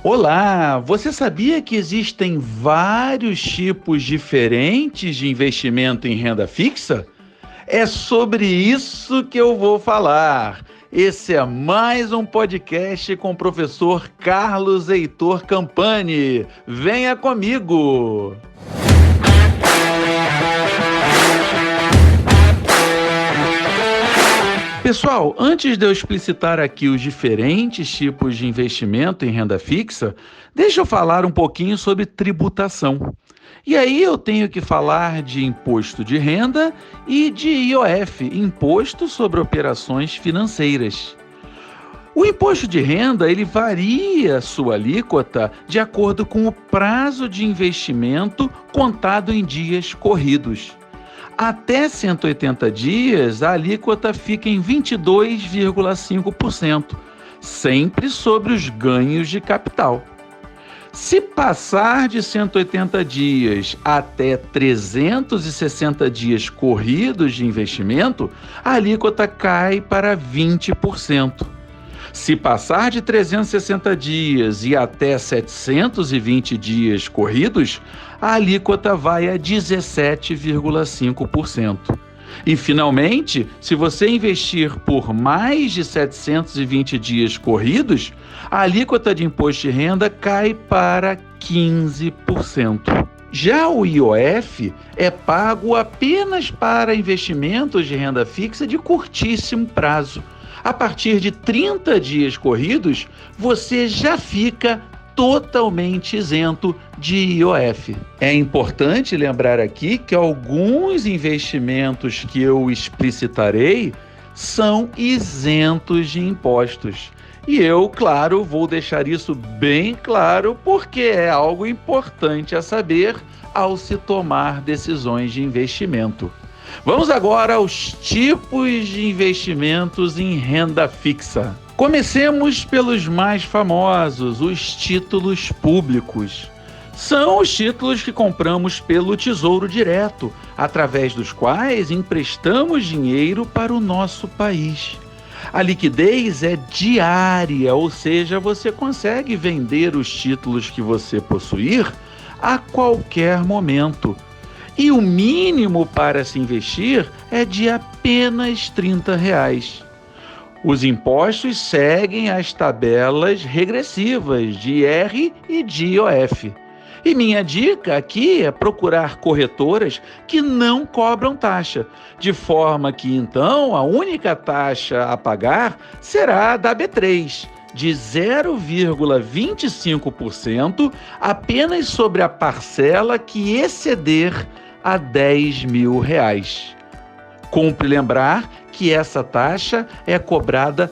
Olá, você sabia que existem vários tipos diferentes de investimento em renda fixa? É sobre isso que eu vou falar. Esse é mais um podcast com o professor Carlos Heitor Campani. Venha comigo! Pessoal, antes de eu explicitar aqui os diferentes tipos de investimento em renda fixa, deixa eu falar um pouquinho sobre tributação. E aí eu tenho que falar de imposto de renda e de IOF, Imposto sobre Operações Financeiras. O imposto de renda, ele varia sua alíquota de acordo com o prazo de investimento contado em dias corridos. Até 180 dias, a alíquota fica em 22,5%, sempre sobre os ganhos de capital. Se passar de 180 dias até 360 dias corridos de investimento, a alíquota cai para 20%. Se passar de 360 dias e até 720 dias corridos, a alíquota vai a 17,5%. E, finalmente, se você investir por mais de 720 dias corridos, a alíquota de imposto de renda cai para 15%. Já o IOF é pago apenas para investimentos de renda fixa de curtíssimo prazo. A partir de 30 dias corridos, você já fica totalmente isento de IOF. É importante lembrar aqui que alguns investimentos que eu explicitarei são isentos de impostos. E eu, claro, vou deixar isso bem claro porque é algo importante a saber ao se tomar decisões de investimento. Vamos agora aos tipos de investimentos em renda fixa. Comecemos pelos mais famosos, os títulos públicos. São os títulos que compramos pelo Tesouro Direto, através dos quais emprestamos dinheiro para o nosso país. A liquidez é diária, ou seja, você consegue vender os títulos que você possuir a qualquer momento. E o mínimo para se investir é de apenas R$30. Os impostos seguem as tabelas regressivas de IR e de IOF. E minha dica aqui é procurar corretoras que não cobram taxa, de forma que então a única taxa a pagar será a da B3, de 0,25% apenas sobre a parcela que exceder a R$10.000. Cumpre lembrar que essa taxa é cobrada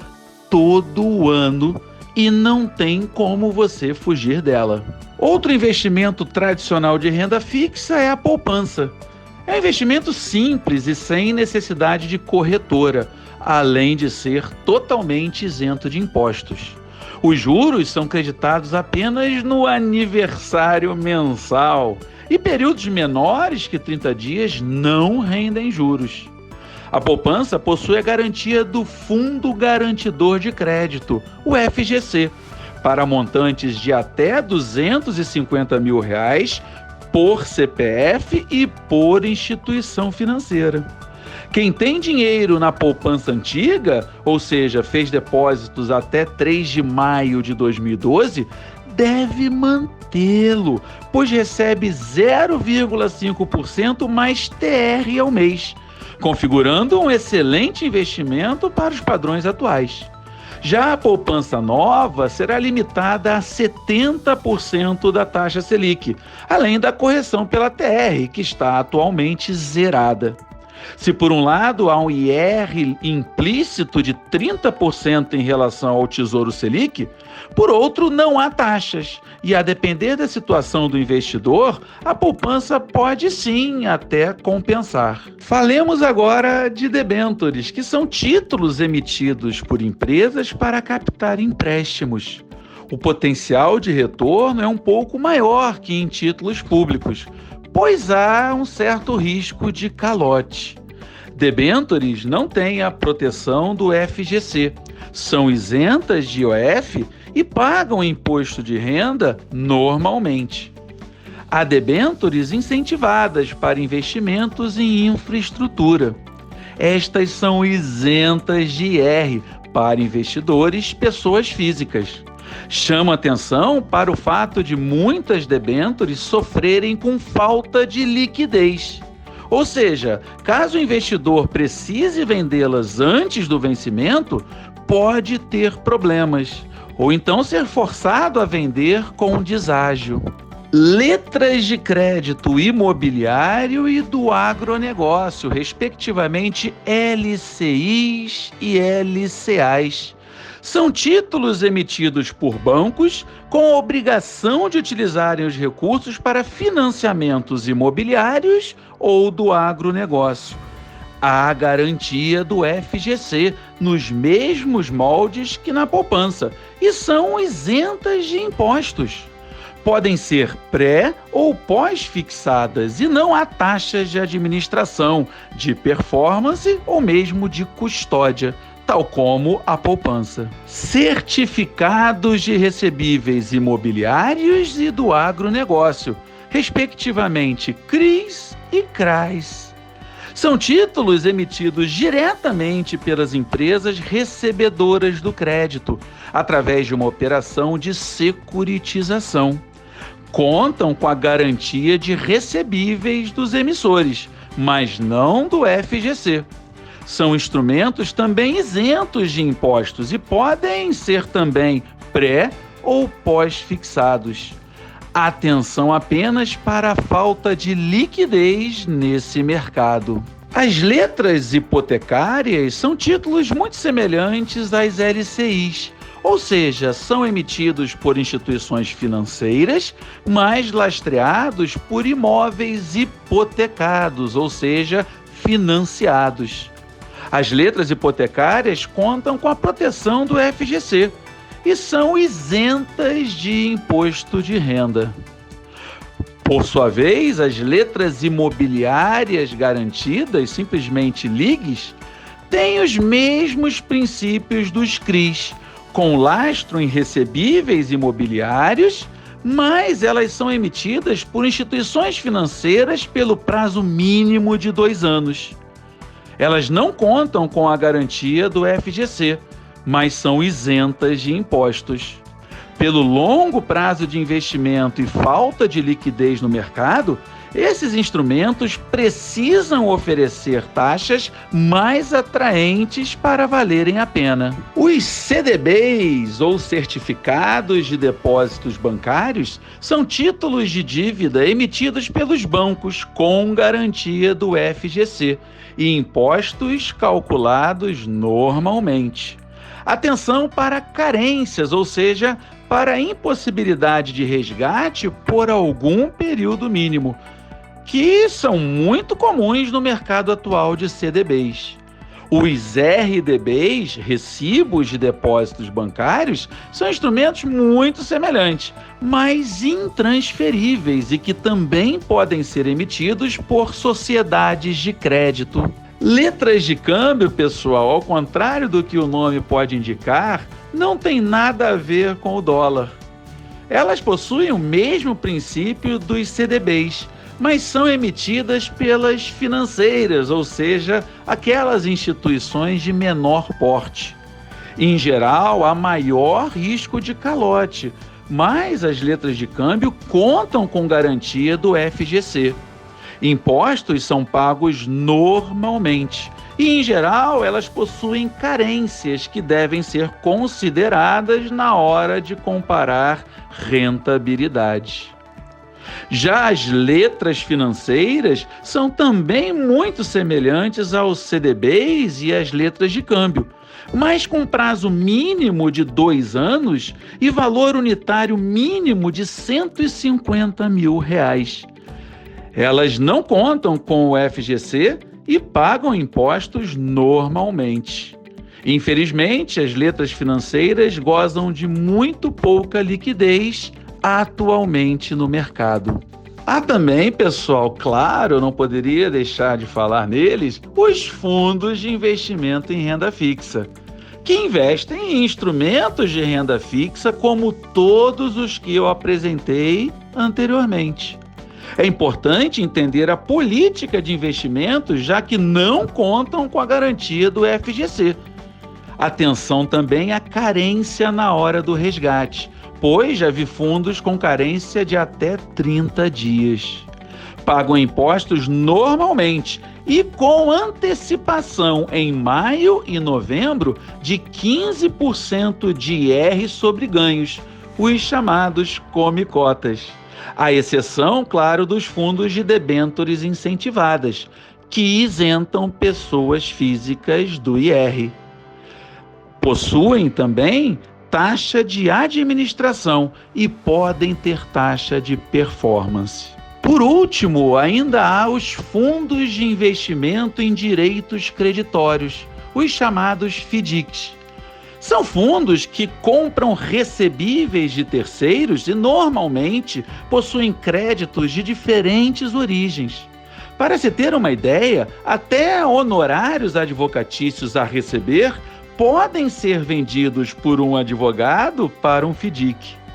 todo ano e não tem como você fugir dela. Outro investimento tradicional de renda fixa é a poupança. É um investimento simples e sem necessidade de corretora, além de ser totalmente isento de impostos. Os juros são creditados apenas no aniversário mensal e períodos menores que 30 dias não rendem juros. A poupança possui a garantia do Fundo Garantidor de Crédito, o FGC, para montantes de até R$250 mil por CPF e por instituição financeira. Quem tem dinheiro na poupança antiga, ou seja, fez depósitos até 3 de maio de 2012, deve mantê-lo, pois recebe 0,5% mais TR ao mês, configurando um excelente investimento para os padrões atuais. Já a poupança nova será limitada a 70% da taxa Selic, além da correção pela TR, que está atualmente zerada. Se por um lado há um IR implícito de 30% em relação ao Tesouro Selic, por outro não há taxas, e a depender da situação do investidor, a poupança pode sim até compensar. Falemos agora de debêntures, que são títulos emitidos por empresas para captar empréstimos. O potencial de retorno é um pouco maior que em títulos públicos, pois há um certo risco de calote. Debêntures não têm a proteção do FGC, são isentas de IOF e pagam imposto de renda normalmente. Há debêntures incentivadas para investimentos em infraestrutura. Estas são isentas de IR para investidores, pessoas físicas. Chama atenção para o fato de muitas debêntures sofrerem com falta de liquidez. Ou seja, caso o investidor precise vendê-las antes do vencimento, pode ter problemas, ou então ser forçado a vender com deságio. Letras de crédito imobiliário e do agronegócio, respectivamente LCIs e LCAs. São títulos emitidos por bancos com a obrigação de utilizarem os recursos para financiamentos imobiliários ou do agronegócio. Há garantia do FGC nos mesmos moldes que na poupança e são isentas de impostos. Podem ser pré ou pós-fixadas e não há taxas de administração, de performance ou mesmo de custódia, tal como a poupança. Certificados de recebíveis imobiliários e do agronegócio, respectivamente CRIs e CRAs. São títulos emitidos diretamente pelas empresas recebedoras do crédito, através de uma operação de securitização. Contam com a garantia de recebíveis dos emissores, mas não do FGC. São instrumentos também isentos de impostos e podem ser também pré- ou pós-fixados. Atenção apenas para a falta de liquidez nesse mercado. As letras hipotecárias são títulos muito semelhantes às LCIs, ou seja, são emitidos por instituições financeiras, mas lastreados por imóveis hipotecados, ou seja, financiados. As letras hipotecárias contam com a proteção do FGC e são isentas de imposto de renda. Por sua vez, as letras imobiliárias garantidas, simplesmente LIGs, têm os mesmos princípios dos CRIs, com lastro em recebíveis imobiliários, mas elas são emitidas por instituições financeiras pelo prazo mínimo de 2 anos. Elas não contam com a garantia do FGC, mas são isentas de impostos. Pelo longo prazo de investimento e falta de liquidez no mercado, esses instrumentos precisam oferecer taxas mais atraentes para valerem a pena. Os CDBs, ou Certificados de Depósitos Bancários, são títulos de dívida emitidos pelos bancos com garantia do FGC e impostos calculados normalmente. Atenção para carências, ou seja, para a impossibilidade de resgate por algum período mínimo, que são muito comuns no mercado atual de CDBs. Os RDBs, recibos de depósitos bancários, são instrumentos muito semelhantes, mas intransferíveis e que também podem ser emitidos por sociedades de crédito. Letras de câmbio, pessoal, ao contrário do que o nome pode indicar, não tem nada a ver com o dólar. Elas possuem o mesmo princípio dos CDBs, mas são emitidas pelas financeiras, ou seja, aquelas instituições de menor porte. Em geral, há maior risco de calote, mas as letras de câmbio contam com garantia do FGC. Impostos são pagos normalmente e, em geral, elas possuem carências que devem ser consideradas na hora de comparar rentabilidade. Já as letras financeiras são também muito semelhantes aos CDBs e às letras de câmbio, mas com prazo mínimo de 2 anos e valor unitário mínimo de R$150 mil. Elas não contam com o FGC e pagam impostos normalmente. Infelizmente, as letras financeiras gozam de muito pouca liquidez atualmente no mercado. Há também, pessoal, claro, eu não poderia deixar de falar neles, os fundos de investimento em renda fixa, que investem em instrumentos de renda fixa como todos os que eu apresentei anteriormente. É importante entender a política de investimentos, já que não contam com a garantia do FGC. Atenção também à carência na hora do resgate, pois já vi fundos com carência de até 30 dias. Pagam impostos normalmente e com antecipação em maio e novembro de 15% de IR sobre ganhos, os chamados come-cotas. À exceção, claro, dos fundos de debêntures incentivadas, que isentam pessoas físicas do IR. Possuem também taxa de administração e podem ter taxa de performance. Por último, ainda há os fundos de investimento em direitos creditórios, os chamados FDICs. São fundos que compram recebíveis de terceiros e normalmente possuem créditos de diferentes origens. Para se ter uma ideia, até honorários advocatícios a receber podem ser vendidos por um advogado para um FDIC.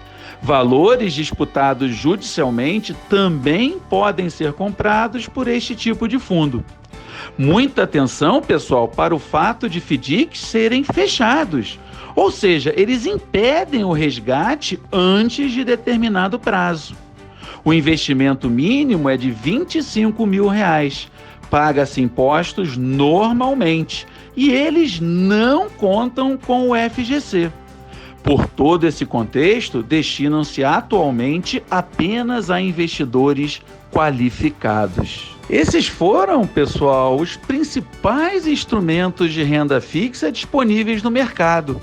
Valores disputados judicialmente também podem ser comprados por este tipo de fundo. Muita atenção, pessoal, para o fato de FDICs serem fechados, ou seja, eles impedem o resgate antes de determinado prazo. O investimento mínimo é de R$ 25 mil. Paga-se impostos normalmente e eles não contam com o FGC. Por todo esse contexto, destinam-se atualmente apenas a investidores qualificados. Esses foram, pessoal, os principais instrumentos de renda fixa disponíveis no mercado.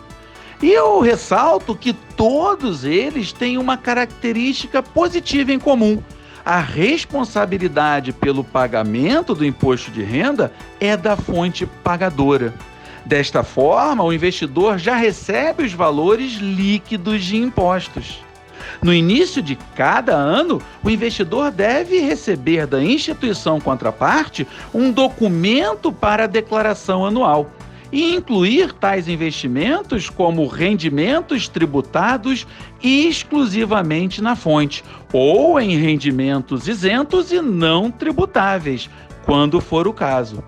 E eu ressalto que todos eles têm uma característica positiva em comum. A responsabilidade pelo pagamento do imposto de renda é da fonte pagadora. Desta forma, o investidor já recebe os valores líquidos de impostos. No início de cada ano, o investidor deve receber da instituição contraparte um documento para a declaração anual e incluir tais investimentos como rendimentos tributados exclusivamente na fonte ou em rendimentos isentos e não tributáveis, quando for o caso.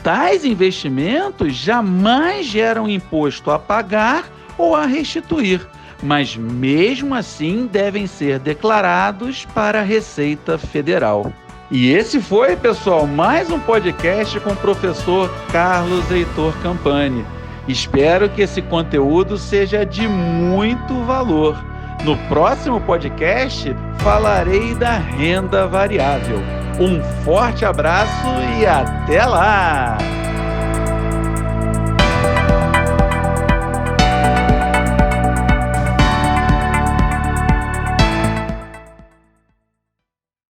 Tais investimentos jamais geram imposto a pagar ou a restituir, mas mesmo assim devem ser declarados para a Receita Federal. E esse foi, pessoal, mais um podcast com o professor Carlos Heitor Campani. Espero que esse conteúdo seja de muito valor. No próximo podcast, falarei da renda variável. Um forte abraço e até lá!